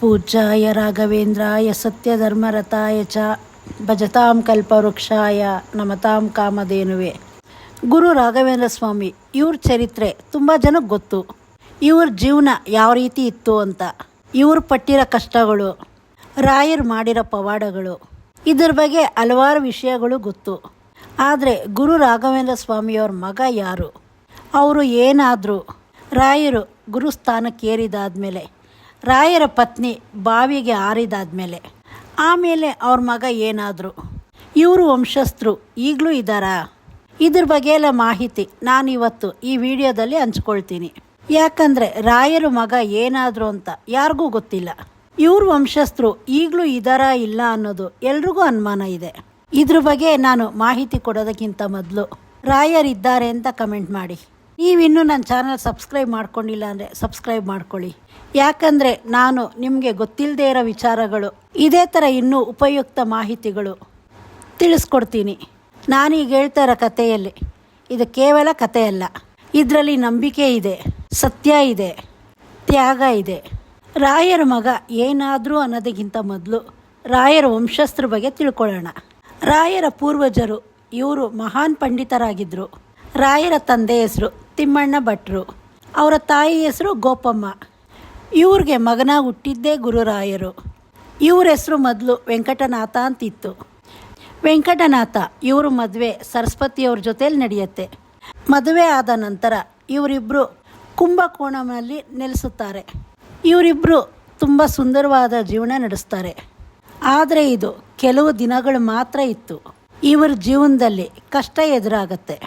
ಪೂಜ್ಯಾಯ ರಾಘವೇಂದ್ರಾಯ ಸತ್ಯಧರ್ಮರತಾಯ ಚ ಭಜತಾಂ ಕಲ್ಪವೃಕ್ಷಾಯ ನಮತಾಂ ಕಾಮಧೇನುವೆ. ಗುರು ರಾಘವೇಂದ್ರ ಸ್ವಾಮಿ ಇವ್ರ ಚರಿತ್ರೆ ತುಂಬ ಜನಕ್ಕೆ ಗೊತ್ತು. ಇವ್ರ ಜೀವನ ಯಾವ ರೀತಿ ಇತ್ತು ಅಂತ, ಇವ್ರು ಪಟ್ಟಿರೋ ಕಷ್ಟಗಳು, ರಾಯರು ಮಾಡಿರೋ ಪವಾಡಗಳು, ಇದ್ರ ಬಗ್ಗೆ ಹಲವಾರು ವಿಷಯಗಳು ಗೊತ್ತು. ಆದರೆ ಗುರು ರಾಘವೇಂದ್ರ ಸ್ವಾಮಿಯವ್ರ ಮಗ ಯಾರು, ಅವರು ಏನಾದರೂ, ರಾಯರು ಗುರುಸ್ಥಾನಕ್ಕೆ ಏರಿದಾದ್ಮೇಲೆ, ರಾಯರ ಪತ್ನಿ ಬಾವಿಗೆ ಹಾರಿದಾದ್ಮೇಲೆ, ಆಮೇಲೆ ಅವ್ರ ಮಗ ಏನಾದರೂ, ಇವರು ವಂಶಸ್ಥರು ಈಗಲೂ ಇದ್ದಾರಾ, ಇದ್ರ ಬಗ್ಗೆ ಎಲ್ಲ ಮಾಹಿತಿ ನಾನಿವತ್ತು ಈ ವಿಡಿಯೋದಲ್ಲಿ ಹಂಚ್ಕೊಳ್ತೀನಿ. ಯಾಕಂದರೆ ರಾಯರ ಮಗ ಏನಾದರೂ ಅಂತ ಯಾರಿಗೂ ಗೊತ್ತಿಲ್ಲ. ಇವ್ರ ವಂಶಸ್ಥರು ಈಗಲೂ ಇದ್ದಾರಾ ಇಲ್ಲ ಅನ್ನೋದು ಎಲ್ರಿಗೂ ಅನುಮಾನ ಇದೆ. ಇದ್ರ ಬಗ್ಗೆ ನಾನು ಮಾಹಿತಿ ಕೊಡೋದಕ್ಕಿಂತ ಮೊದಲು ರಾಯರಿದ್ದಾರೆ ಅಂತ ಕಮೆಂಟ್ ಮಾಡಿ. ನೀವಿನ್ನೂ ನನ್ನ ಚಾನಲ್ ಸಬ್ಸ್ಕ್ರೈಬ್ ಮಾಡ್ಕೊಂಡಿಲ್ಲ ಅಂದರೆ ಸಬ್ಸ್ಕ್ರೈಬ್ ಮಾಡ್ಕೊಳ್ಳಿ. ಯಾಕಂದರೆ ನಾನು ನಿಮಗೆ ಗೊತ್ತಿಲ್ಲದೇ ಇರೋ ವಿಚಾರಗಳು, ಇದೇ ಥರ ಇನ್ನೂ ಉಪಯುಕ್ತ ಮಾಹಿತಿಗಳು ತಿಳಿಸ್ಕೊಡ್ತೀನಿ. ನಾನೀಗ ಹೇಳ್ತಾ ಇರೋ ಕಥೆಯಲ್ಲಿ ಇದು ಕೇವಲ ಕಥೆಯಲ್ಲ. ಇದರಲ್ಲಿ ನಂಬಿಕೆ ಇದೆ, ಸತ್ಯ ಇದೆ, ತ್ಯಾಗ ಇದೆ. ರಾಯರ ಮಗ ಏನಾದರೂ ಅನ್ನೋದಕ್ಕಿಂತ ಮೊದಲು ರಾಯರ ವಂಶಸ್ಥರ ಬಗ್ಗೆ ತಿಳ್ಕೊಳ್ಳೋಣ. ರಾಯರ ಪೂರ್ವಜರು ಇವರು ಮಹಾನ್ ಪಂಡಿತರಾಗಿದ್ದರು. ರಾಯರ ತಂದೆ ಹೆಸರು ತಿಮ್ಮಣ್ಣ ಭಟ್ರು, ಅವರ ತಾಯಿ ಹೆಸರು ಗೋಪಮ್ಮ. ಇವ್ರಿಗೆ ಮಗನಾಗಿ ಹುಟ್ಟಿದ್ದೇ ಗುರುರಾಯರು. ಇವ್ರ ಹೆಸರು ಮೊದಲು ವೆಂಕಟನಾಥ ಅಂತಿತ್ತು. ವೆಂಕಟನಾಥ ಇವ್ರ ಮದುವೆ ಸರಸ್ವತಿಯವ್ರ ಜೊತೇಲಿ ನಡೆಯುತ್ತೆ. ಮದುವೆ ಆದ ನಂತರ ಇವರಿಬ್ಬರು ಕುಂಭಕೋಣಂನಲ್ಲಿ ನೆಲೆಸುತ್ತಾರೆ. ಇವರಿಬ್ಬರು ತುಂಬ ಸುಂದರವಾದ ಜೀವನ ನಡೆಸ್ತಾರೆ. ಆದರೆ ಇದು ಕೆಲವು ದಿನಗಳು ಮಾತ್ರ ಇತ್ತು. ಇವರ ಜೀವನದಲ್ಲಿ ಕಷ್ಟ ಎದುರಾಗತ್ತೆ.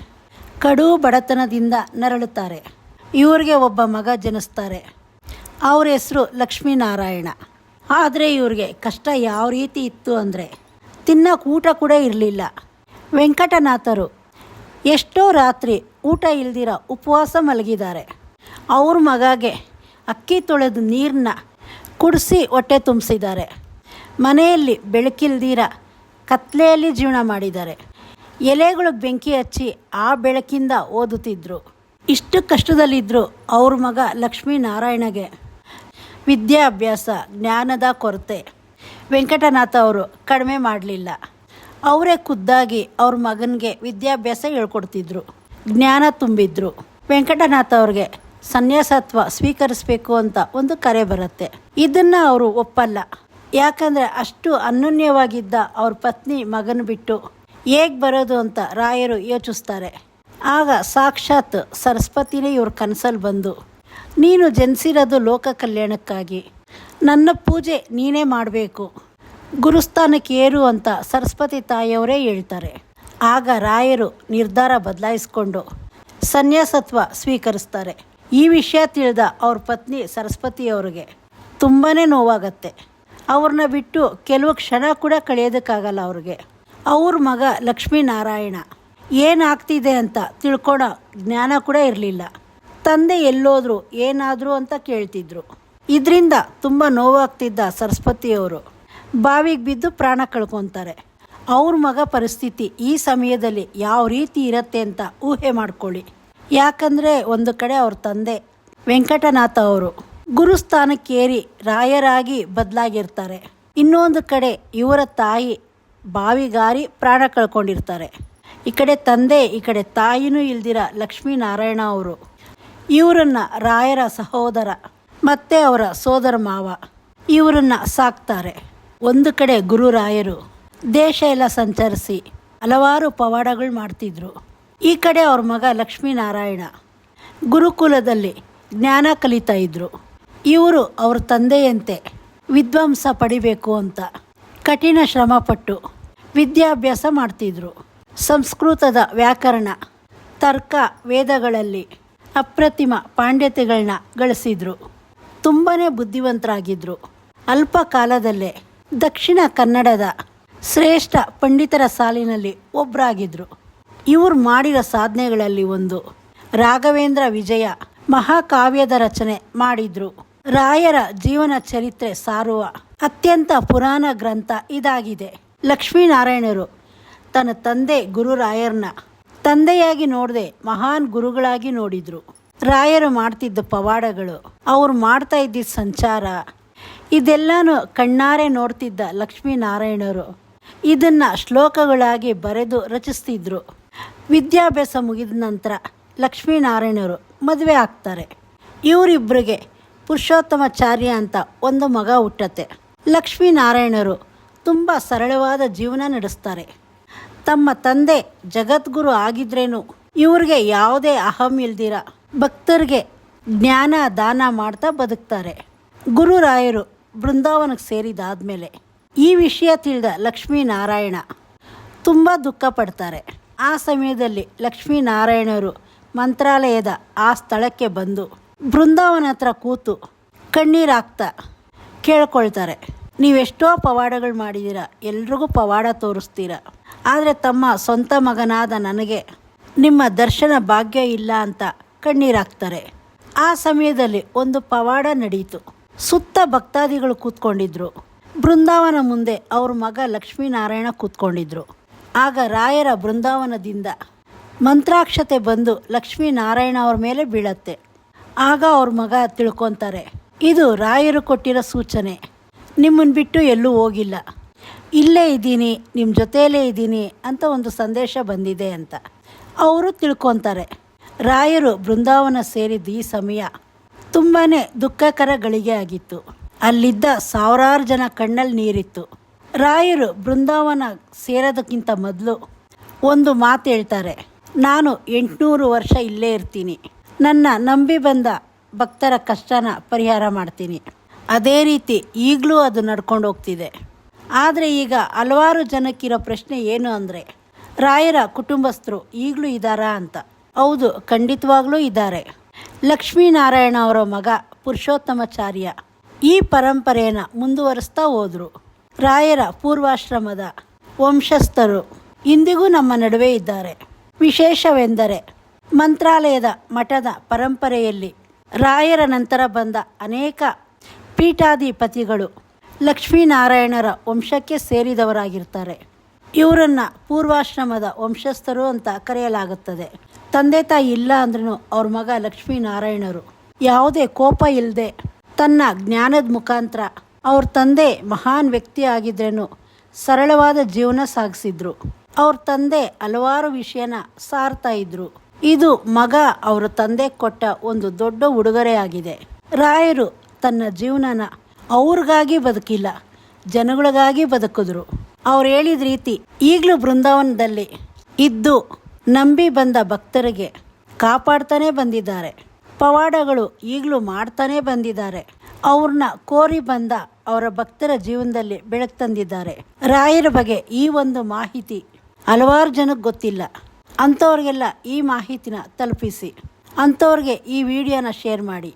ಕಡು ಬಡತನದಿಂದ ನರಳುತ್ತಾರೆ. ಇವ್ರಿಗೆ ಒಬ್ಬ ಮಗ ಜನಿಸ್ತಾರೆ. ಅವ್ರ ಹೆಸರು ಲಕ್ಷ್ಮೀನಾರಾಯಣ. ಆದರೆ ಇವ್ರಿಗೆ ಕಷ್ಟ ಯಾವ ರೀತಿ ಇತ್ತು ಅಂದರೆ, ತಿನ್ನೋಕೆ ಊಟ ಕೂಡ ಇರಲಿಲ್ಲ. ವೆಂಕಟನಾಥರು ಎಷ್ಟೋ ರಾತ್ರಿ ಊಟ ಇಲ್ದಿರ ಉಪವಾಸ ಮಲಗಿದ್ದಾರೆ. ಅವ್ರ ಮಗಗೆ ಅಕ್ಕಿ ತೊಳೆದು ನೀರನ್ನ ಕುಡಿಸಿ ಹೊಟ್ಟೆ ತುಂಬಿಸಿದ್ದಾರೆ. ಮನೆಯಲ್ಲಿ ಬೆಳಕಿಲ್ದಿರ ಕತ್ಲೆಯಲ್ಲಿ ಜೀವನ ಮಾಡಿದ್ದಾರೆ. ಎಲೆಗಳಿಗೆ ಬೆಂಕಿ ಹಚ್ಚಿ ಆ ಬೆಳಕಿಂದ ಓದುತ್ತಿದ್ದರು. ಇಷ್ಟು ಕಷ್ಟದಲ್ಲಿದ್ದರು ಅವ್ರ ಮಗ ಲಕ್ಷ್ಮೀನಾರಾಯಣಗೆ ವಿದ್ಯಾಭ್ಯಾಸ, ಜ್ಞಾನದ ಕೊರತೆ ವೆಂಕಟನಾಥ ಅವರು ಕಡಿಮೆ ಮಾಡಲಿಲ್ಲ. ಅವರೇ ಖುದ್ದಾಗಿ ಅವ್ರ ಮಗನಿಗೆ ವಿದ್ಯಾಭ್ಯಾಸ ಹೇಳ್ಕೊಡ್ತಿದ್ರು, ಜ್ಞಾನ ತುಂಬಿದ್ರು. ವೆಂಕಟನಾಥ ಅವ್ರಿಗೆ ಸನ್ಯಾಸತ್ವ ಸ್ವೀಕರಿಸಬೇಕು ಅಂತ ಒಂದು ಕರೆ ಬರುತ್ತೆ. ಇದನ್ನು ಅವರು ಒಪ್ಪಲ್ಲ. ಯಾಕಂದರೆ ಅಷ್ಟು ಅನ್ಯೋನ್ಯವಾಗಿದ್ದ ಅವ್ರ ಪತ್ನಿ ಮಗನ ಬಿಟ್ಟು ಹೇಗೆ ಬರೋದು ಅಂತ ರಾಯರು ಯೋಚಿಸ್ತಾರೆ. ಆಗ ಸಾಕ್ಷಾತ್ ಸರಸ್ವತಿನೇ ಇವ್ರ ಕನಸಲ್ಲಿ ಬಂದು, ನೀನು ಜನಿಸಿರೋದು ಲೋಕ ಕಲ್ಯಾಣಕ್ಕಾಗಿ, ನನ್ನ ಪೂಜೆ ನೀನೇ ಮಾಡಬೇಕು, ಗುರುಸ್ಥಾನಕ್ಕೆ ಏರು ಅಂತ ಸರಸ್ವತಿ ತಾಯಿಯವರೇ ಹೇಳ್ತಾರೆ. ಆಗ ರಾಯರು ನಿರ್ಧಾರ ಬದಲಾಯಿಸ್ಕೊಂಡು ಸನ್ಯಾಸತ್ವ ಸ್ವೀಕರಿಸ್ತಾರೆ. ಈ ವಿಷಯ ತಿಳಿದ ಅವ್ರ ಪತ್ನಿ ಸರಸ್ವತಿಯವರಿಗೆ ತುಂಬಾ ನೋವಾಗತ್ತೆ. ಅವ್ರನ್ನ ಬಿಟ್ಟು ಕೆಲವು ಕ್ಷಣ ಕೂಡ ಕಳೆಯೋದಕ್ಕಾಗಲ್ಲ ಅವ್ರಿಗೆ. ಅವ್ರ ಮಗ ಲಕ್ಷ್ಮೀನಾರಾಯಣ ಏನಾಗ್ತಿದೆ ಅಂತ ತಿಳ್ಕೊಳೋ ಜ್ಞಾನ ಕೂಡ ಇರಲಿಲ್ಲ. ತಂದೆ ಎಲ್ಲೋದ್ರು ಏನಾದರೂ ಅಂತ ಕೇಳ್ತಿದ್ರು. ಇದರಿಂದ ತುಂಬ ನೋವಾಗ್ತಿದ್ದ ಸರಸ್ವತಿಯವರು ಬಾವಿಗೆ ಬಿದ್ದು ಪ್ರಾಣ ಕಳ್ಕೊತಾರೆ. ಅವ್ರ ಮಗ ಪರಿಸ್ಥಿತಿ ಈ ಸಮಯದಲ್ಲಿ ಯಾವ ರೀತಿ ಇರುತ್ತೆ ಅಂತ ಊಹೆ ಮಾಡ್ಕೊಳ್ಳಿ. ಯಾಕಂದರೆ ಒಂದು ಕಡೆ ಅವ್ರ ತಂದೆ ವೆಂಕಟನಾಥ ಅವರು ಗುರುಸ್ಥಾನಕ್ಕೇರಿ ರಾಯರಾಗಿ ಬದಲಾಗಿರ್ತಾರೆ. ಇನ್ನೊಂದು ಕಡೆ ಇವರ ತಾಯಿ ಬಾವಿಗಾರಿ ಪ್ರಾಣ ಕಳ್ಕೊಂಡಿರ್ತಾರೆ. ಈ ಕಡೆ ತಂದೆ, ಈ ಕಡೆ ತಾಯಿನೂ ಇಲ್ದಿರ ಲಕ್ಷ್ಮೀನಾರಾಯಣ ಅವರು ಇವರನ್ನು ರಾಯರ ಸಹೋದರ ಮತ್ತು ಅವರ ಸೋದರ ಮಾವ ಇವರನ್ನು ಸಾಕ್ತಾರೆ. ಒಂದು ಕಡೆ ಗುರುರಾಯರು ದೇಶ ಎಲ್ಲ ಸಂಚರಿಸಿ ಹಲವಾರು ಪವಾಡಗಳು ಮಾಡ್ತಿದ್ರು. ಈ ಕಡೆ ಅವ್ರ ಮಗ ಲಕ್ಷ್ಮೀನಾರಾಯಣ ಗುರುಕುಲದಲ್ಲಿ ಜ್ಞಾನ ಕಲಿತಾ ಇದ್ದರು. ಇವರು ಅವ್ರ ತಂದೆಯಂತೆ ವಿದ್ವಾಂಸ ಪಡಿಬೇಕು ಅಂತ ಕಠಿಣ ಶ್ರಮಪಟ್ಟು ವಿದ್ಯಾಭ್ಯಾಸ ಮಾಡ್ತಿದ್ರು. ಸಂಸ್ಕೃತದ ವ್ಯಾಕರಣ, ತರ್ಕ, ವೇದಗಳಲ್ಲಿ ಅಪ್ರತಿಮ ಪಾಂಡಿತ್ಯಗಳನ್ನ ಗಳಿಸಿದ್ರು. ತುಂಬಾ ಬುದ್ಧಿವಂತರಾಗಿದ್ದರು. ಅಲ್ಪ ಕಾಲದಲ್ಲೇ ದಕ್ಷಿಣ ಕನ್ನಡದ ಶ್ರೇಷ್ಠ ಪಂಡಿತರ ಸಾಲಿನಲ್ಲಿ ಒಬ್ಬರಾಗಿದ್ದರು. ಇವರು ಮಾಡಿರೋ ಸಾಧನೆಗಳಲ್ಲಿ ಒಂದು ರಾಘವೇಂದ್ರ ವಿಜಯ ಮಹಾಕಾವ್ಯದ ರಚನೆ ಮಾಡಿದ್ರು. ರಾಯರ ಜೀವನ ಚರಿತ್ರೆ ಸಾರುವ ಅತ್ಯಂತ ಪುರಾಣ ಗ್ರಂಥ ಇದಾಗಿದೆ. ಲಕ್ಷ್ಮೀನಾರಾಯಣರು ತನ್ನ ತಂದೆ ಗುರುರಾಯರನ್ನ ತಂದೆಯಾಗಿ ನೋಡದೆ ಮಹಾನ್ ಗುರುಗಳಾಗಿ ನೋಡಿದರು. ರಾಯರು ಮಾಡ್ತಿದ್ದ ಪವಾಡಗಳು, ಅವರು ಮಾಡ್ತಾ ಇದ್ದಿದ್ದ ಸಂಚಾರ, ಇದೆಲ್ಲನೂ ಕಣ್ಣಾರೆ ನೋಡ್ತಿದ್ದ ಲಕ್ಷ್ಮೀನಾರಾಯಣರು ಇದನ್ನು ಶ್ಲೋಕಗಳಾಗಿ ಬರೆದು ರಚಿಸ್ತಿದ್ರು. ವಿದ್ಯಾಭ್ಯಾಸ ಮುಗಿದ ನಂತರ ಲಕ್ಷ್ಮೀನಾರಾಯಣರು ಮದುವೆ ಆಗ್ತಾರೆ. ಇವರಿಬ್ಬರಿಗೆ ಪುರುಷೋತ್ತಮಾಚಾರ್ಯ ಅಂತ ಒಂದು ಮಗ ಹುಟ್ಟತ್ತೆ. ಲಕ್ಷ್ಮೀನಾರಾಯಣರು ತುಂಬ ಸರಳವಾದ ಜೀವನ ನಡೆಸ್ತಾರೆ. ತಮ್ಮ ತಂದೆ ಜಗದ್ಗುರು ಆಗಿದ್ರೇನು ಇವ್ರಿಗೆ ಯಾವುದೇ ಅಹಂ ಇಲ್ದಿರ ಭಕ್ತರಿಗೆ ಜ್ಞಾನ ದಾನ ಮಾಡ್ತಾ ಬದುಕ್ತಾರೆ. ಗುರುರಾಯರು ಬೃಂದಾವನಕ್ಕೆ ಸೇರಿದಾದ್ಮೇಲೆ ಈ ವಿಷಯ ತಿಳಿದ ಲಕ್ಷ್ಮೀನಾರಾಯಣ ತುಂಬ ದುಃಖ ಪಡ್ತಾರೆ. ಆ ಸಮಯದಲ್ಲಿ ಲಕ್ಷ್ಮೀನಾರಾಯಣರು ಮಂತ್ರಾಲಯದ ಆ ಸ್ಥಳಕ್ಕೆ ಬಂದು ಬೃಂದಾವನ ಹತ್ರ ಕೂತು ಕಣ್ಣೀರಾಗ್ತಾ ಕೇಳ್ಕೊಳ್ತಾರೆ, ನೀವೆಷ್ಟೋ ಪವಾಡಗಳು ಮಾಡಿದ್ದೀರ, ಎಲ್ರಿಗೂ ಪವಾಡ ತೋರಿಸ್ತೀರ, ಆದರೆ ತಮ್ಮ ಸ್ವಂತ ಮಗನಾದ ನನಗೆ ನಿಮ್ಮ ದರ್ಶನ ಭಾಗ್ಯ ಇಲ್ಲ ಅಂತ ಕಣ್ಣೀರಾಗ್ತಾರೆ. ಆ ಸಮಯದಲ್ಲಿ ಒಂದು ಪವಾಡ ನಡೆಯಿತು. ಸುತ್ತ ಭಕ್ತಾದಿಗಳು ಕೂತ್ಕೊಂಡಿದ್ರು. ಬೃಂದಾವನ ಮುಂದೆ ಅವ್ರ ಮಗ ಲಕ್ಷ್ಮೀನಾರಾಯಣ ಕೂತ್ಕೊಂಡಿದ್ರು. ಆಗ ರಾಯರ ಬೃಂದಾವನದಿಂದ ಮಂತ್ರಾಕ್ಷತೆ ಬಂದು ಲಕ್ಷ್ಮೀನಾರಾಯಣ ಅವ್ರ ಮೇಲೆ ಬೀಳತ್ತೆ. ಆಗ ಅವ್ರ ಮಗ ತಿಳ್ಕೊತಾರೆ, ಇದು ರಾಯರು ಕೊಟ್ಟಿರೋ ಸೂಚನೆ, ನಿಮ್ಮನ್ನು ಬಿಟ್ಟು ಎಲ್ಲೂ ಹೋಗಿಲ್ಲ, ಇಲ್ಲೇ ಇದ್ದೀನಿ, ನಿಮ್ಮ ಜೊತೆಯಲ್ಲೇ ಇದ್ದೀನಿ ಅಂತ ಒಂದು ಸಂದೇಶ ಬಂದಿದೆ ಅಂತ. ಅವರು ತಿಳ್ಕೊತಾರೆ. ರಾಯರು ಬೃಂದಾವನ ಸೇರಿದ ಈ ಸಮಯ ತುಂಬಾ ದುಃಖಕರ ಗಳಿಗೆ ಆಗಿತ್ತು. ಅಲ್ಲಿದ್ದ ಸಾವಿರಾರು ಜನ ಕಣ್ಣಲ್ಲಿ ನೀರಿತ್ತು. ರಾಯರು ಬೃಂದಾವನ ಸೇರೋದಕ್ಕಿಂತ ಮೊದಲು ಒಂದು ಮಾತು ಹೇಳ್ತಾರೆ, ನಾನು 800 ವರ್ಷ ಇಲ್ಲೇ ಇರ್ತೀನಿ, ನನ್ನ ನಂಬಿ ಬಂದ ಭಕ್ತರ ಕಷ್ಟನ ಪರಿಹಾರ ಮಾಡ್ತೀನಿ. ಅದೇ ರೀತಿ ಈಗಲೂ ಅದು ನಡ್ಕೊಂಡು ಹೋಗ್ತಿದೆ. ಆದರೆ ಈಗ ಹಲವಾರು ಜನಕ್ಕಿರೋ ಪ್ರಶ್ನೆ ಏನು ಅಂದರೆ, ರಾಯರ ಕುಟುಂಬಸ್ಥರು ಈಗಲೂ ಇದ್ದಾರಾ ಅಂತ. ಹೌದು, ಖಂಡಿತವಾಗ್ಲೂ ಇದ್ದಾರೆ. ಲಕ್ಷ್ಮೀನಾರಾಯಣ ಅವರ ಮಗ ಪುರುಷೋತ್ತಮಾಚಾರ್ಯ ಈ ಪರಂಪರೆಯನ್ನು ಮುಂದುವರಿಸ್ತಾ ಹೋದರು. ರಾಯರ ಪೂರ್ವಾಶ್ರಮದ ವಂಶಸ್ಥರು ಇಂದಿಗೂ ನಮ್ಮ ನಡುವೆ ಇದ್ದಾರೆ. ವಿಶೇಷವೆಂದರೆ ಮಂತ್ರಾಲಯದ ಮಠದ ಪರಂಪರೆಯಲ್ಲಿ ರಾಯರ ನಂತರ ಬಂದ ಅನೇಕ ಪೀಠಾಧಿಪತಿಗಳು ಲಕ್ಷ್ಮೀನಾರಾಯಣರ ವಂಶಕ್ಕೆ ಸೇರಿದವರಾಗಿರ್ತಾರೆ. ಇವರನ್ನು ಪೂರ್ವಾಶ್ರಮದ ವಂಶಸ್ಥರು ಅಂತ ಕರೆಯಲಾಗುತ್ತದೆ. ತಂದೆ ತಾಯಿ ಇಲ್ಲ ಅಂದ್ರೂ ಅವ್ರ ಮಗ ಲಕ್ಷ್ಮೀನಾರಾಯಣರು ಯಾವುದೇ ಕೋಪ ಇಲ್ಲದೆ ತನ್ನ ಜ್ಞಾನದ ಮುಖಾಂತರ ಅವ್ರ ತಂದೆ ಮಹಾನ್ ವ್ಯಕ್ತಿ ಆಗಿದ್ರೇನು ಸರಳವಾದ ಜೀವನ ಸಾಗಿಸಿದ್ರು. ಅವ್ರ ತಂದೆ ಹಲವಾರು ವಿಷಯನ ಸಾರ್ತಾ ಇದ್ರು. ಇದು ಮಗ ಅವರ ತಂದೆ ಕೊಟ್ಟ ಒಂದು ದೊಡ್ಡ ಉಡುಗೊರೆ ಆಗಿದೆ. ರಾಯರು ತನ್ನ ಜೀವನನ ಅವ್ರಿಗಾಗಿ ಬದುಕಿಲ್ಲ, ಜನಗಳಿಗಾಗಿ ಬದುಕಿದ್ರು. ಅವ್ರು ಹೇಳಿದ ರೀತಿ ಈಗಲೂ ಬೃಂದಾವನದಲ್ಲಿ ಇದ್ದು ನಂಬಿ ಬಂದ ಭಕ್ತರಿಗೆ ಕಾಪಾಡ್ತಾನೆ ಬಂದಿದ್ದಾರೆ. ಪವಾಡಗಳು ಈಗಲೂ ಮಾಡ್ತಾನೆ ಬಂದಿದ್ದಾರೆ. ಅವ್ರನ್ನ ಕೋರಿ ಬಂದ ಅವರ ಭಕ್ತರ ಜೀವನದಲ್ಲಿ ಬೆಳಕು ತಂದಿದ್ದಾರೆ. ರಾಯರ ಬಗ್ಗೆ ಈ ಒಂದು ಮಾಹಿತಿ ಹಲವಾರು ಜನಕ್ಕೆ ಗೊತ್ತಿಲ್ಲ. ಅಂಥವ್ರಿಗೆಲ್ಲ ಈ ಮಾಹಿತಿನ ತಲುಪಿಸಿ. ಅಂಥವ್ರಿಗೆ ಈ ವಿಡಿಯೋನ ಶೇರ್ ಮಾಡಿ.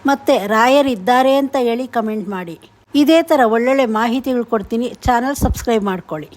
ಮತ್ತು ರಾಯರಿದ್ದಾರೆ ಅಂತ ಹೇಳಿ ಕಮೆಂಟ್ ಮಾಡಿ. ಇದೇ ಥರ ಒಳ್ಳೊಳ್ಳೆ ಮಾಹಿತಿಗಳು ಕೊಡ್ತೀನಿ. ಚಾನಲ್ ಸಬ್ಸ್ಕ್ರೈಬ್ ಮಾಡ್ಕೊಳ್ಳಿ.